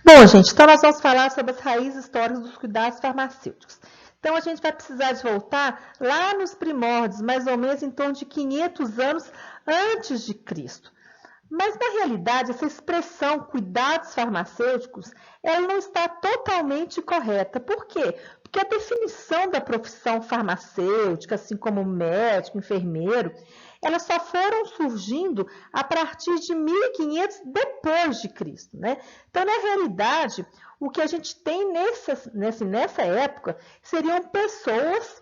Bom, gente, então nós vamos falar sobre as raízes históricas dos cuidados farmacêuticos. Então, a gente vai precisar de voltar lá nos primórdios, mais ou menos em torno de 500 anos antes de Cristo. Mas, na realidade, essa expressão cuidados farmacêuticos, ela não está totalmente correta. Por quê? Porque a definição da profissão farmacêutica, assim como médico, enfermeiro, elas só foram surgindo a partir de 1500 depois de Cristo, né? Então, na realidade, o que a gente tem nessa época seriam pessoas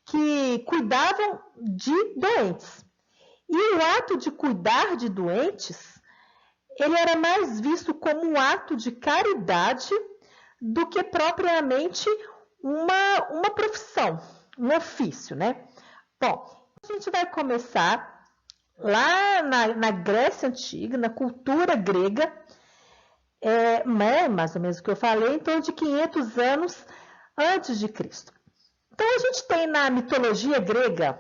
que cuidavam de doentes. E o ato de cuidar de doentes, ele era mais visto como um ato de caridade do que propriamente uma profissão, um ofício, né? Bom, a gente vai começar lá na Grécia Antiga, na cultura grega, mais ou menos o que eu falei, em torno de 500 anos antes de Cristo. Então, a gente tem na mitologia grega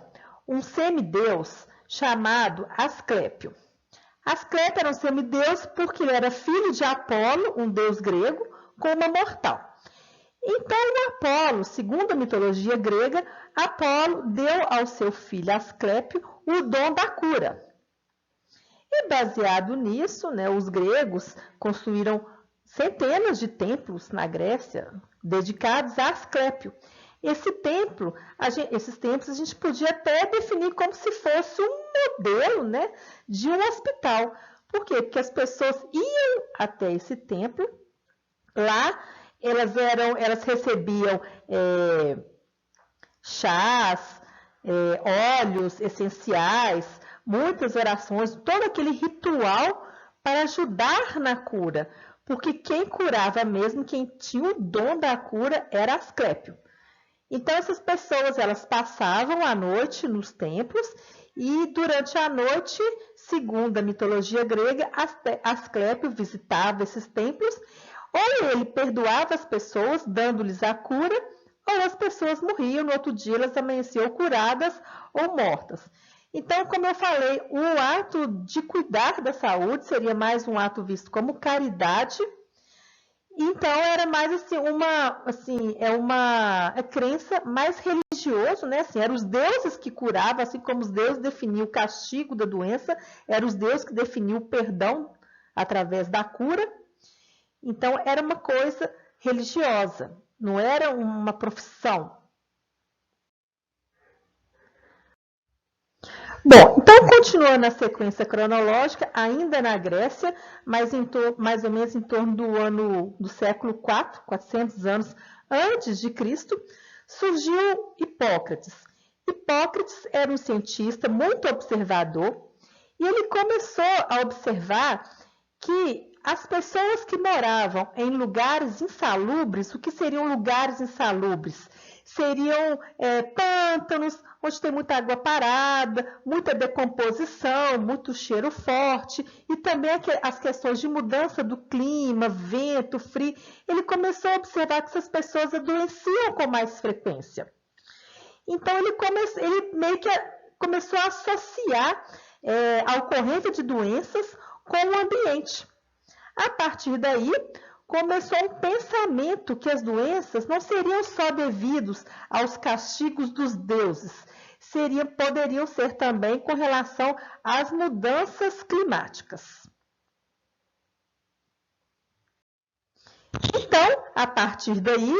um semideus chamado Asclépio. Asclépio era um semideus porque ele era filho de Apolo, um deus grego, com uma mortal. Então, o Apolo, segundo a mitologia grega, Apolo deu ao seu filho Asclépio o dom da cura. E baseado nisso, né, os gregos construíram centenas de templos na Grécia dedicados a Asclépio. Esses templos a gente podia até definir como se fosse um modelo, né, de um hospital. Por quê? Porque as pessoas iam até esse templo, lá elas recebiam chás, óleos essenciais, muitas orações, todo aquele ritual para ajudar na cura. Porque quem curava mesmo, quem tinha o dom da cura, era Asclépio. Então, essas pessoas, elas passavam a noite nos templos e, durante a noite, segundo a mitologia grega, Asclépio visitava esses templos, ou ele perdoava as pessoas, dando-lhes a cura, ou as pessoas morriam, no outro dia elas amanheciam curadas ou mortas. Então, como eu falei, o ato de cuidar da saúde seria mais um ato visto como caridade. Então, era mais uma crença mais religiosa, né? Assim, eram os deuses que curavam, assim como os deuses definiam o castigo da doença, eram os deuses que definiam o perdão através da cura. Então, era uma coisa religiosa, não era uma profissão. Bom, então, continuando a sequência cronológica, ainda na Grécia, mais ou menos em torno do século IV, 400 anos antes de Cristo, surgiu Hipócrates. Hipócrates era um cientista muito observador e ele começou a observar que as pessoas que moravam em lugares insalubres, o que seriam lugares insalubres? Seriam pântanos, onde tem muita água parada, muita decomposição, muito cheiro forte, e também as questões de mudança do clima, vento, frio. Ele começou a observar que essas pessoas adoeciam com mais frequência. Então, ele meio que começou a associar a ocorrência de doenças com o ambiente. A partir daí, começou um pensamento que as doenças não seriam só devidos aos castigos dos deuses, poderiam ser também com relação às mudanças climáticas. Então, a partir daí,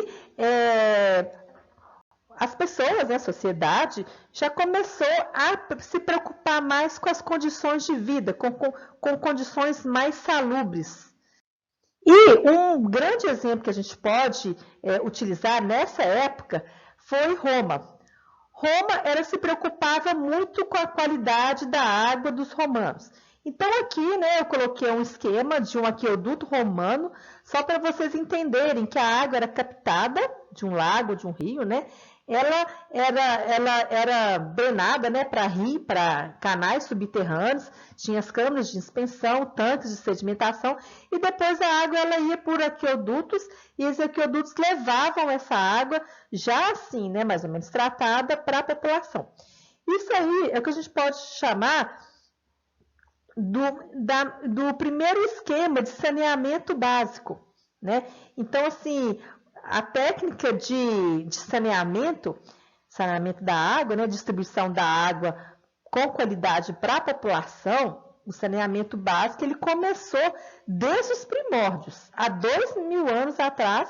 as pessoas, a sociedade, já começou a se preocupar mais com as condições de vida, com condições mais salubres. E um grande exemplo que a gente pode utilizar nessa época foi Roma. Roma se preocupava muito com a qualidade da água dos romanos. Então, aqui, né, eu coloquei um esquema de um aqueduto romano, só para vocês entenderem que a água era captada de um lago, de um rio, né? Ela era drenada, né, para canais subterrâneos, tinha as câmaras de dispersão, tanques de sedimentação, e depois a água ela ia por aquedutos, e esses aquedutos levavam essa água já assim, né, mais ou menos tratada para a população. Isso aí é o que a gente pode chamar do primeiro esquema de saneamento básico, né? Então, assim, a técnica de saneamento da água, né, distribuição da água com qualidade para a população, o saneamento básico, ele começou desde os primórdios, há 2.000 anos atrás.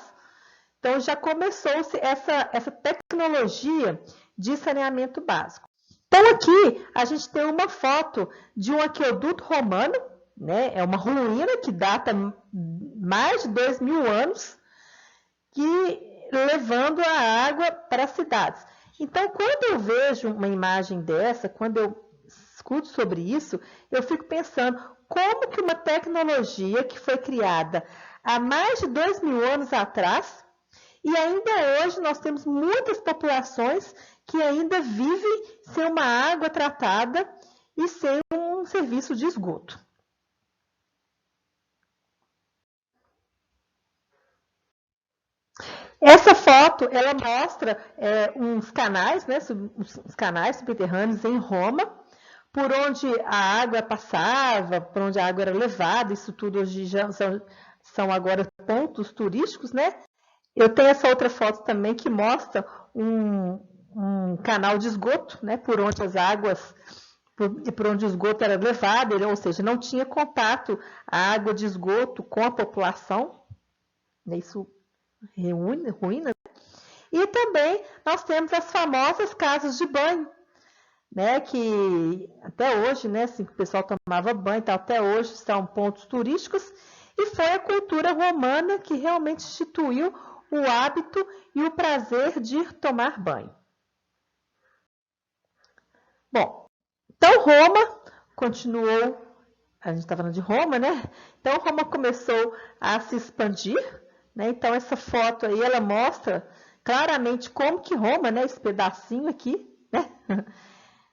Então, já começou-se essa tecnologia de saneamento básico. Então, aqui a gente tem uma foto de um aqueduto romano, né? É uma ruína que data mais de 2.000 anos, levando a água para as cidades. Então, quando eu vejo uma imagem dessa, quando eu escuto sobre isso, eu fico pensando como que uma tecnologia que foi criada há mais de 2.000 anos atrás, e ainda hoje nós temos muitas populações que ainda vivem sem uma água tratada e sem um serviço de esgoto. Essa foto, ela mostra uns canais, né, os canais subterrâneos em Roma, por onde a água passava, por onde a água era levada. Isso tudo hoje já são agora pontos turísticos, né? Eu tenho essa outra foto também que mostra um canal de esgoto, né, por onde as águas, por onde o esgoto era levado, ou seja, não tinha contato a água de esgoto com a população, né, isso ruína. E também nós temos as famosas casas de banho, né, que até hoje, né, assim, o pessoal tomava banho, então, até hoje são pontos turísticos, e foi a cultura romana que realmente instituiu o hábito e o prazer de ir tomar banho. Bom, então Roma continuou, a gente está falando de Roma, né? Então Roma começou a se expandir, né? Então essa foto aí, ela mostra claramente como que Roma, né, esse pedacinho aqui, né,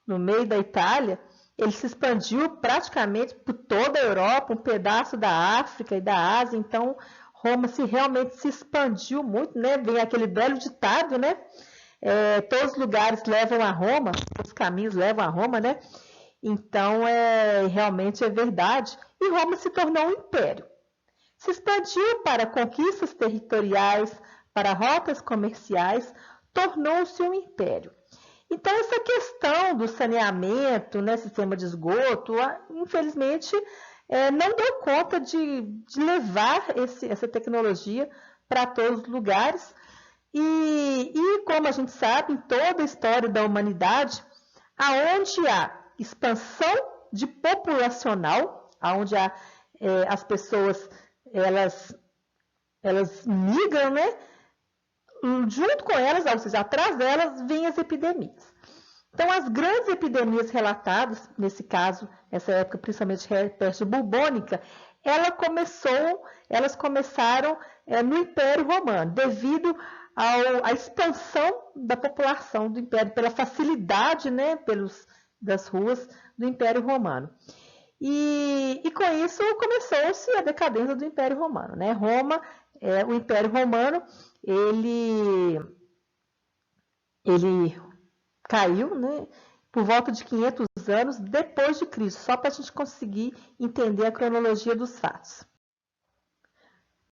no meio da Itália, ele se expandiu praticamente por toda a Europa, um pedaço da África e da Ásia. Então Roma realmente se expandiu muito, né? Vem aquele belo ditado, né? Todos os lugares levam a Roma, todos os caminhos levam a Roma, né? Então, realmente é verdade. E Roma se tornou um império. Se expandiu para conquistas territoriais, para rotas comerciais, tornou-se um império. Então, essa questão do saneamento, né, sistema de esgoto, infelizmente, não deu conta de levar essa tecnologia para todos os lugares. E como a gente sabe, em toda a história da humanidade, aonde há expansão de populacional, aonde as pessoas elas migram, né? Junto com elas, ou seja, atrás delas, vêm as epidemias. Então, as grandes epidemias relatadas, nesse caso, nessa época, principalmente a peste bubônica, elas começaram no Império Romano, devido à expansão da população do Império, pela facilidade, né, das ruas do Império Romano. E com isso começou-se a decadência do Império Romano, né? O Império Romano, ele caiu, né, por volta de 500 anos depois de Cristo, só para a gente conseguir entender a cronologia dos fatos.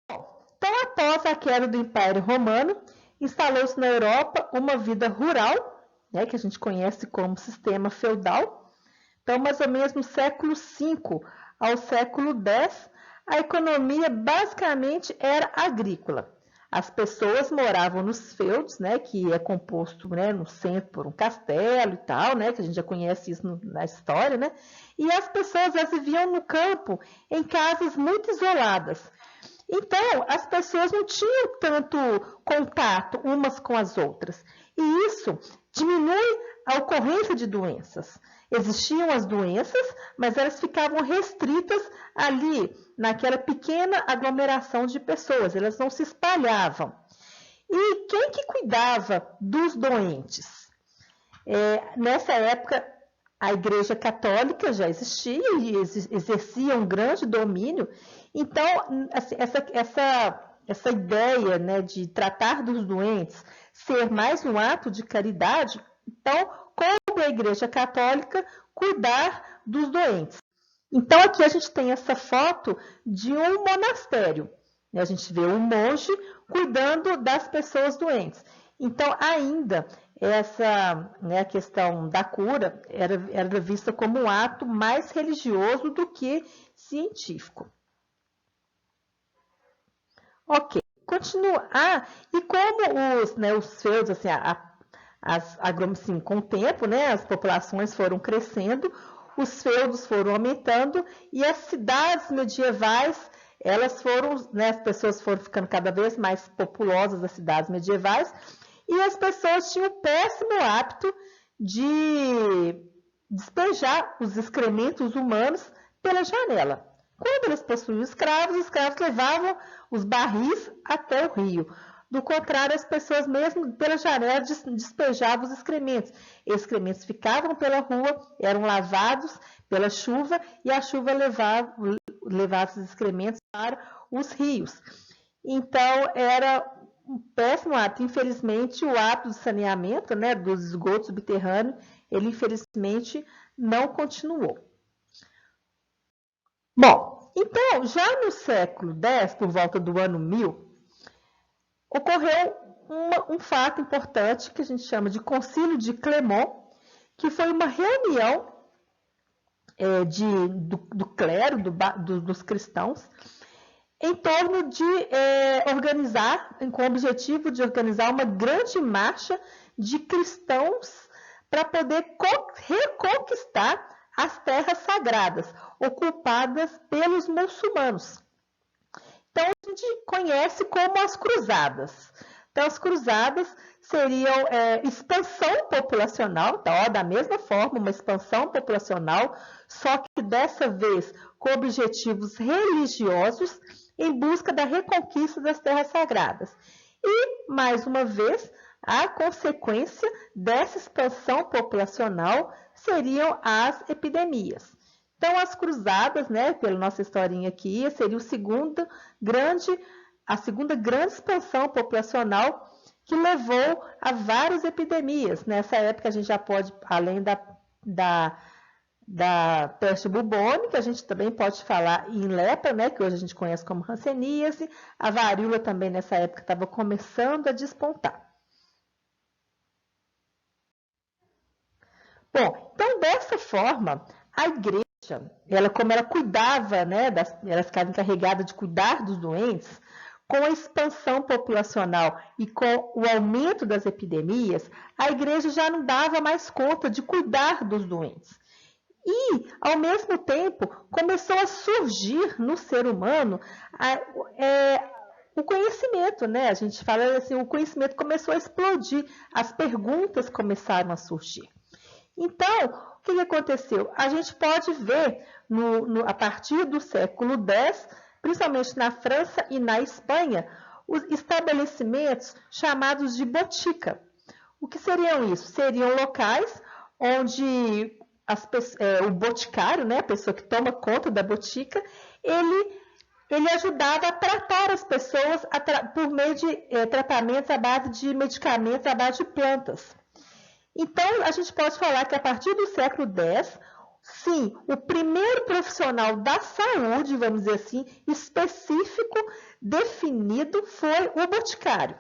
Então, após a queda do Império Romano, instalou-se na Europa uma vida rural, né, que a gente conhece como sistema feudal. Então, mais ou menos no século V ao século X, a economia basicamente era agrícola. As pessoas moravam nos feudos, né, que é composto, né, no centro por um castelo e tal, né, que a gente já conhece isso na história, né, e as pessoas viviam no campo em casas muito isoladas. Então, as pessoas não tinham tanto contato umas com as outras, e isso diminui a ocorrência de doenças. Existiam as doenças, mas elas ficavam restritas ali, naquela pequena aglomeração de pessoas, elas não se espalhavam. E quem que cuidava dos doentes? Nessa época, a Igreja Católica já existia e exercia um grande domínio. Então, assim, essa ideia, né, de tratar dos doentes ser mais um ato de caridade, então, coube à Igreja Católica cuidar dos doentes. Então, aqui a gente tem essa foto de um monastério. A gente vê o monge cuidando das pessoas doentes. Então, ainda, essa, né, a questão da cura era vista como um ato mais religioso do que científico. Ok, continua. E como os feudos, assim, assim, com o tempo, né, as populações foram crescendo, os feudos foram aumentando e as cidades medievais, elas foram, né, as pessoas foram ficando cada vez mais populosas, as cidades medievais, e as pessoas tinham o péssimo hábito de despejar os excrementos humanos pela janela. Quando eles possuíam escravos, os escravos levavam os barris até o rio. Do contrário, as pessoas mesmo pela janela despejavam os excrementos. Os excrementos ficavam pela rua, eram lavados pela chuva e a chuva levava os excrementos para os rios. Então, era um péssimo ato. Infelizmente, o ato de saneamento, né, dos esgotos subterrâneos, ele infelizmente não continuou. Bom, então, já no século X, por volta do ano 1000, ocorreu um fato importante que a gente chama de Concílio de Clermont, que foi uma reunião do clero, dos cristãos, em torno de organizar, com o objetivo de organizar uma grande marcha de cristãos para poder reconquistar as terras sagradas ocupadas pelos muçulmanos. Então, a gente conhece como as cruzadas. Então, as cruzadas seriam expansão populacional, então, da mesma forma, uma expansão populacional, só que dessa vez com objetivos religiosos em busca da reconquista das terras sagradas. E, mais uma vez, a consequência dessa expansão populacional seriam as epidemias. Então, as cruzadas, né, pela nossa historinha aqui, seria a segunda grande expansão populacional que levou a várias epidemias. Nessa época, a gente já pode, além da peste bubônica, a gente também pode falar em lepra, né, que hoje a gente conhece como hanseníase. A varíola também nessa época estava começando a despontar. Bom, então dessa forma, a igreja, como ela cuidava, né, ela ficava encarregada de cuidar dos doentes, com a expansão populacional e com o aumento das epidemias, a igreja já não dava mais conta de cuidar dos doentes. E, ao mesmo tempo, começou a surgir no ser humano o conhecimento, né? A gente fala assim, o conhecimento começou a explodir, as perguntas começaram a surgir. Então, o que aconteceu? A gente pode ver, a partir do século X, principalmente na França e na Espanha, os estabelecimentos chamados de botica. O que seriam isso? Seriam locais onde o boticário, né, a pessoa que toma conta da botica, ele ajudava a tratar as pessoas por meio de tratamentos à base de medicamentos, à base de plantas. Então, a gente pode falar que a partir do século X, sim, o primeiro profissional da saúde, vamos dizer assim, específico, definido, foi o boticário.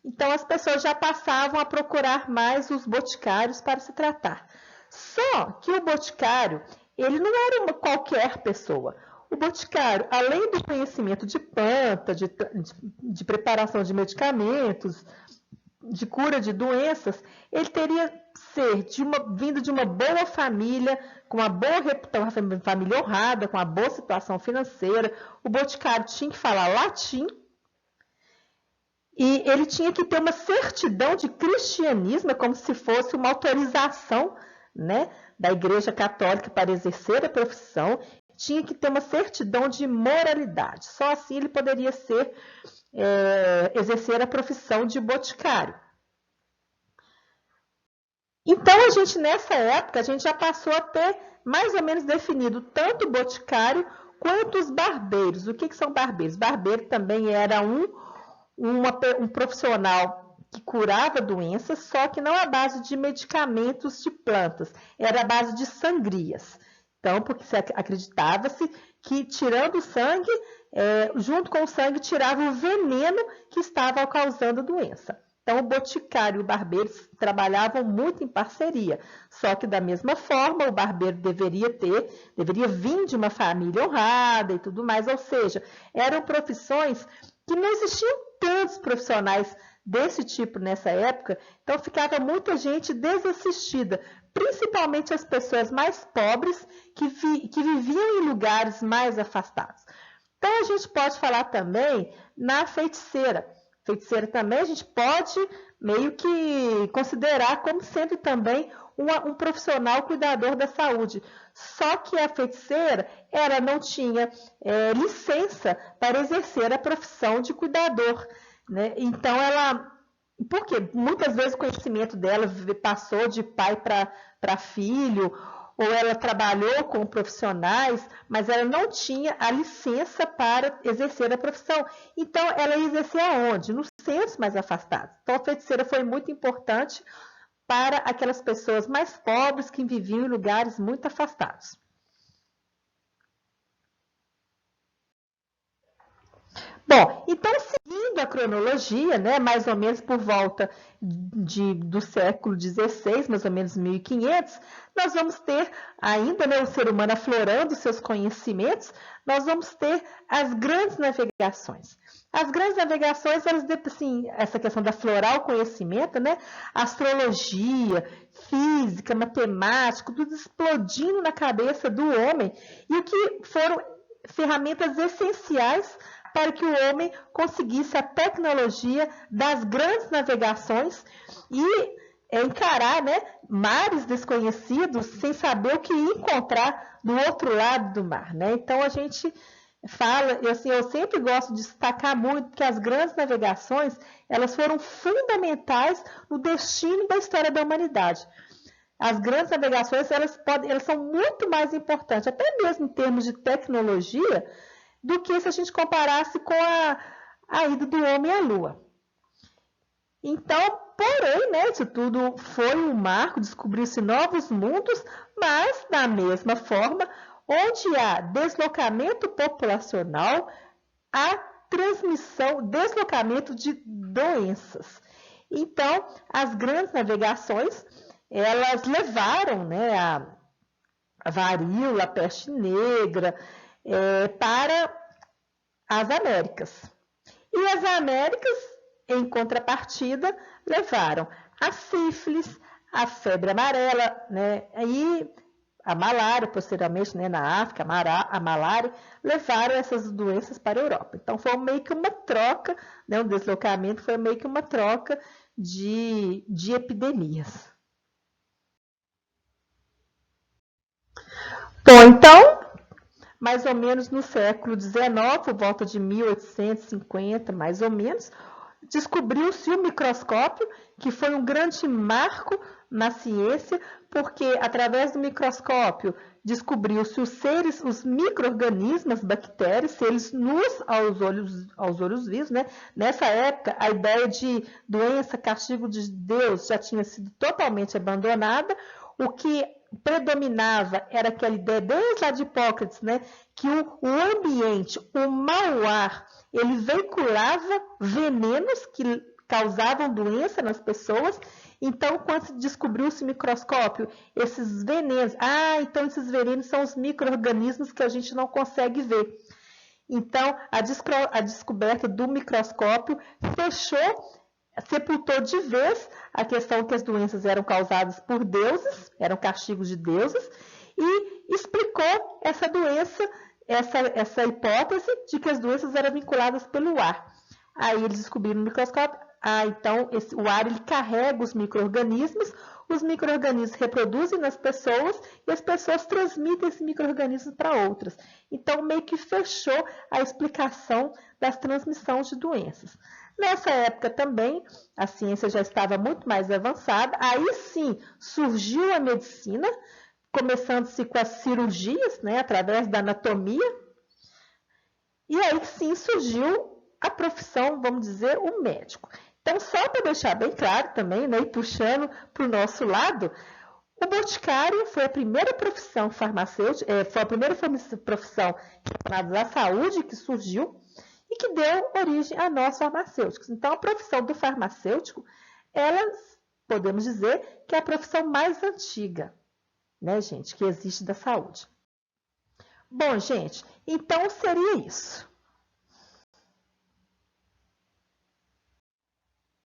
Então, as pessoas já passavam a procurar mais os boticários para se tratar. Só que o boticário, ele não era qualquer pessoa. O boticário, além do conhecimento de planta, de preparação de medicamentos, de cura de doenças, ele teria que ser vindo de uma boa família, com uma boa reputação, uma família honrada, com uma boa situação financeira. O boticário tinha que falar latim e ele tinha que ter uma certidão de cristianismo, como se fosse uma autorização, né, da Igreja Católica para exercer a profissão. Tinha que ter uma certidão de moralidade. Só assim ele poderia exercer a profissão de boticário. Então, nessa época, a gente já passou a ter mais ou menos definido tanto o boticário quanto os barbeiros. O que são barbeiros? Barbeiro também era um profissional que curava doenças, só que não à base de medicamentos de plantas, era à base de sangrias. Então, porque acreditava-se que tirando o sangue, junto com o sangue, tirava o veneno que estava causando a doença. Então, o boticário e o barbeiro trabalhavam muito em parceria. Só que, da mesma forma, o barbeiro deveria vir de uma família honrada e tudo mais. Ou seja, eram profissões que não existiam tantos profissionais desse tipo nessa época. Então, ficava muita gente desassistida, principalmente as pessoas mais pobres que viviam em lugares mais afastados. Então, a gente pode falar também na feiticeira. Feiticeira também a gente pode meio que considerar como sendo também um profissional cuidador da saúde. Só que a feiticeira, ela não tinha licença para exercer a profissão de cuidador, né? Então, porque muitas vezes o conhecimento dela passou de pai para filho, ou ela trabalhou com profissionais, mas ela não tinha a licença para exercer a profissão. Então, ela exercia aonde? Nos centros mais afastados. Então, a feiticeira foi muito importante para aquelas pessoas mais pobres que viviam em lugares muito afastados. Bom, então, seguindo a cronologia, né, mais ou menos por volta do século XVI, mais ou menos 1500, nós vamos ter ainda, né, o ser humano aflorando seus conhecimentos, nós vamos ter as grandes navegações. As grandes navegações, elas, assim, essa questão de aflorar o conhecimento, né, astrologia, física, matemática, tudo explodindo na cabeça do homem, e o que foram ferramentas essenciais para que o homem conseguisse a tecnologia das grandes navegações e encarar, né, mares desconhecidos sem saber o que encontrar do outro lado do mar, né? Então, a gente fala, eu sempre gosto de destacar muito que as grandes navegações, elas foram fundamentais no destino da história da humanidade. As grandes navegações, elas são muito mais importantes, até mesmo em termos de tecnologia, do que se a gente comparasse com a ida do homem à Lua. Então, porém, né, isso tudo foi um marco, descobriu-se novos mundos, mas, da mesma forma, onde há deslocamento populacional, há deslocamento de doenças. Então, as grandes navegações, elas levaram, né, a varíola, a peste negra, para as Américas. E as Américas, em contrapartida, levaram a sífilis, a febre amarela, né, e a malária, posteriormente, né, na África, a malária, levaram essas doenças para a Europa. Então, foi meio que uma troca, né, um deslocamento, foi meio que uma troca de epidemias. Bom, então, mais ou menos no século XIX, por volta de 1850, mais ou menos, descobriu-se o microscópio, que foi um grande marco na ciência, porque através do microscópio descobriu-se os micro-organismos, bactérias, seres nus aos olhos vivos, né? Nessa época, a ideia de doença, castigo de Deus já tinha sido totalmente abandonada. O que predominava era aquela ideia, desde lá de Hipócrates, né, que o ambiente, o mau ar, ele veiculava venenos que causavam doença nas pessoas. Então, quando descobriu-se o microscópio, esses venenos, então esses venenos são os micro-organismos que a gente não consegue ver. Então, a descoberta do microscópio sepultou de vez a questão que as doenças eram causadas por deuses, eram castigos de deuses, e explicou essa doença, essa hipótese de que as doenças eram vinculadas pelo ar. Aí eles descobriram no microscópio, então o ar ele carrega os micro-organismos reproduzem nas pessoas e as pessoas transmitem esses micro-organismos para outras. Então, meio que fechou a explicação das transmissões de doenças. Nessa época também, a ciência já estava muito mais avançada, aí sim surgiu a medicina, começando-se com as cirurgias, né, através da anatomia, e aí sim surgiu a profissão, vamos dizer, o médico. Então, só para deixar bem claro também, né, e puxando para o nosso lado, O boticário foi a primeira profissão farmacêutica, foi a primeira profissão da saúde que surgiu e que deu origem a nós farmacêuticos. Então, a profissão do farmacêutico, podemos dizer que é a profissão mais antiga, né, gente, que existe da saúde. Bom, gente, então seria isso.